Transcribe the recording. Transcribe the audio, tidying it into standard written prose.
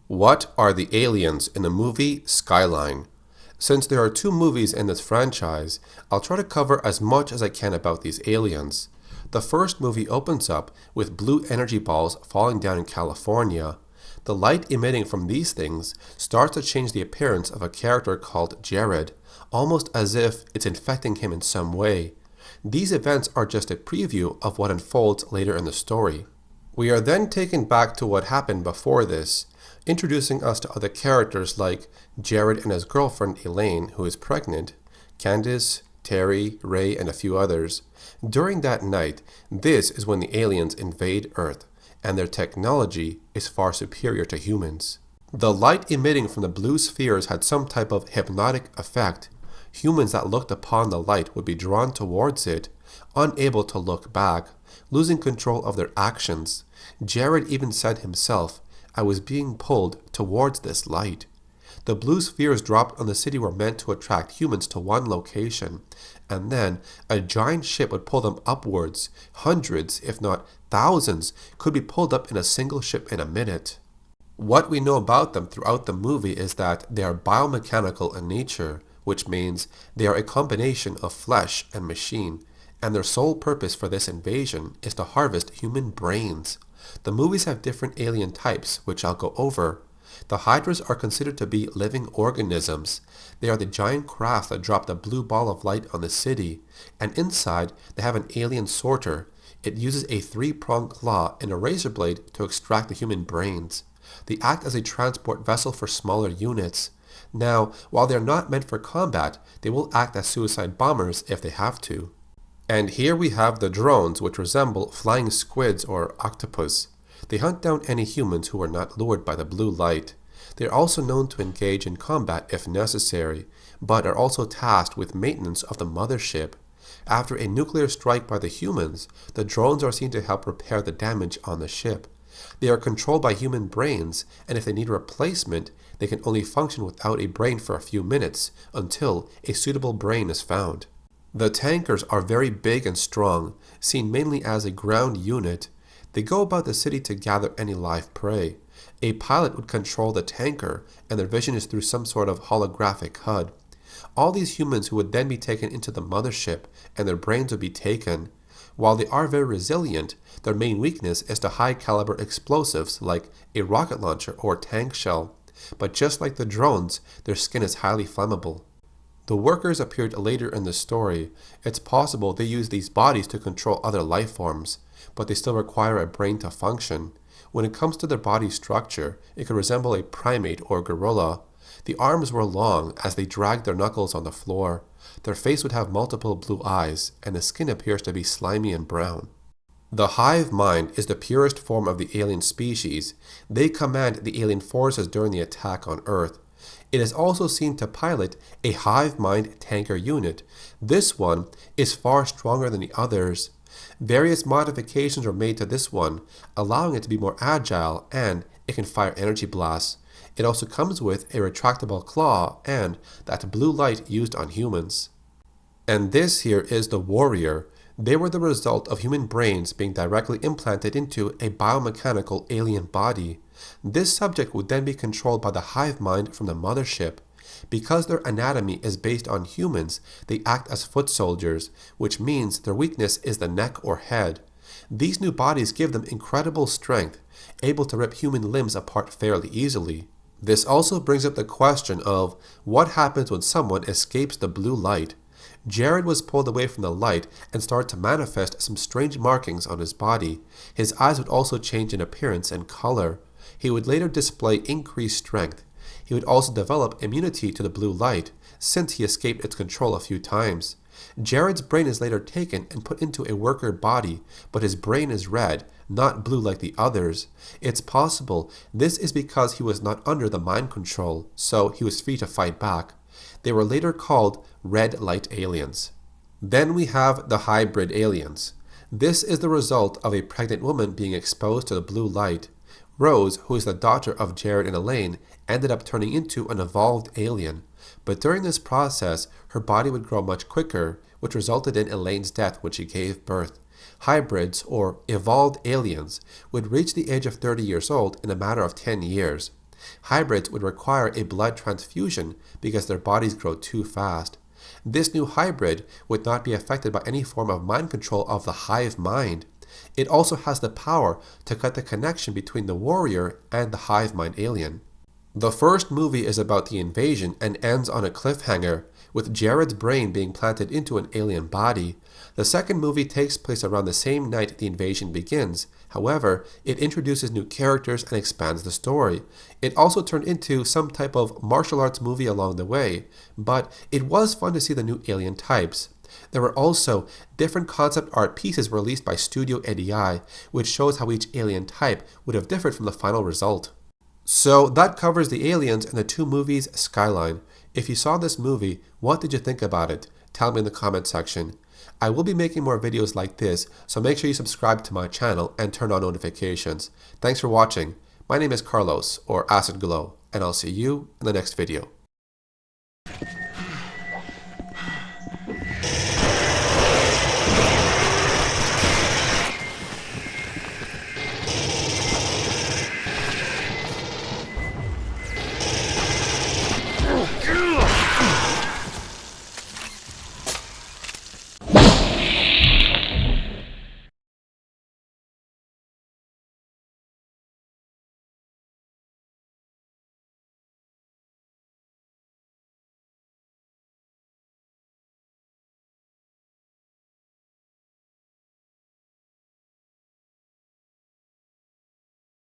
What are the aliens in the movie Skyline? Since there are two movies in this franchise, I'll try to cover as much as I can about these aliens. The first movie opens up with blue energy balls falling down in California. The light emitting from these things starts to change the appearance of a character called Jared, almost as if it's infecting him in some way. These events are just a preview of what unfolds later in the story. We are then taken back to what happened before this, introducing us to other characters like Jared and his girlfriend Elaine, who is pregnant, Candace, Terry, Ray, and a few others. During that night, this is when the aliens invade Earth, and their technology is far superior to humans. The light emitting from the blue spheres had some type of hypnotic effect. Humans that looked upon the light would be drawn towards it, unable to look back, losing control of their actions. Jared even said himself, "I was being pulled towards this light." The blue spheres dropped on the city were meant to attract humans to one location, and then a giant ship would pull them upwards. Hundreds, if not thousands, could be pulled up in a single ship in a minute. What we know about them throughout the movie is that they are biomechanical in nature, which means they are a combination of flesh and machine, and their sole purpose for this invasion is to harvest human brains. The movies have different alien types, which I'll go over. The Hydras are considered to be living organisms. They are the giant craft that dropped a blue ball of light on the city, and inside they have an alien sorter. It uses a three-pronged claw and a razor blade to extract the human brains. They act as a transport vessel for smaller units. Now, while they are not meant for combat, they will act as suicide bombers if they have to. And here we have the drones, which resemble flying squids or octopus. They hunt down any humans who are not lured by the blue light. They are also known to engage in combat if necessary, but are also tasked with maintenance of the mothership. After a nuclear strike by the humans, the drones are seen to help repair the damage on the ship. They are controlled by human brains, and if they need a replacement, they can only function without a brain for a few minutes until a suitable brain is found. The tankers are very big and strong, seen mainly as a ground unit. They go about the city to gather any live prey. A pilot would control the tanker, and their vision is through some sort of holographic HUD. All these humans who would then be taken into the mothership, and their brains would be taken. While they are very resilient, their main weakness is to high-caliber explosives like a rocket launcher or tank shell. But just like the drones, their skin is highly flammable. The workers appeared later in the story. It's possible they use these bodies to control other life forms, but they still require a brain to function. When it comes to their body structure, it could resemble a primate or gorilla. The arms were long as they dragged their knuckles on the floor. Their face would have multiple blue eyes, and the skin appears to be slimy and brown. The hive mind is the purest form of the alien species. They command the alien forces during the attack on Earth. It is also seen to pilot a hive mind tanker unit. This one is far stronger than the others. Various modifications were made to this one, allowing it to be more agile, and it can fire energy blasts. It also comes with a retractable claw and that blue light used on humans. And this here is the warrior. They were the result of human brains being directly implanted into a biomechanical alien body. This subject would then be controlled by the hive mind from the mothership. Because their anatomy is based on humans, they act as foot soldiers, which means their weakness is the neck or head. These new bodies give them incredible strength, able to rip human limbs apart fairly easily. This also brings up the question of what happens when someone escapes the blue light. Jared was pulled away from the light and started to manifest some strange markings on his body. His eyes would also change in appearance and color. He would later display increased strength. He would also develop immunity to the blue light, since he escaped its control a few times. Jared's brain is later taken and put into a worker body, but his brain is red, not blue like the others. It's possible this is because he was not under the mind control, so he was free to fight back. They were later called red light aliens. Then we have the hybrid aliens. This is the result of a pregnant woman being exposed to the blue light. Rose, who is the daughter of Jared and Elaine, ended up turning into an evolved alien. But during this process, her body would grow much quicker, which resulted in Elaine's death when she gave birth. Hybrids, or evolved aliens, would reach the age of 30 years old in a matter of 10 years. hybrids would require a blood transfusion because their bodies grow too fast. This new hybrid would not be affected by any form of mind control of the hive mind. It also has the power to cut the connection between the warrior and the hive mind alien. The first movie is about the invasion and ends on a cliffhanger, with Jared's brain being planted into an alien body. The second movie takes place around the same night the invasion begins. However, it introduces new characters and expands the story. It also turned into some type of martial arts movie along the way, but it was fun to see the new alien types. There were also different concept art pieces released by Studio ADI, which shows how each alien type would have differed from the final result. So that covers the aliens in the two movies Skyline. If you saw this movie, what did you think about it? Tell me in the comment section. I will be making more videos like this, so make sure you subscribe to my channel and turn on notifications. Thanks for watching. My name is Carlos, or Acid Glow, and I'll see you in the next video.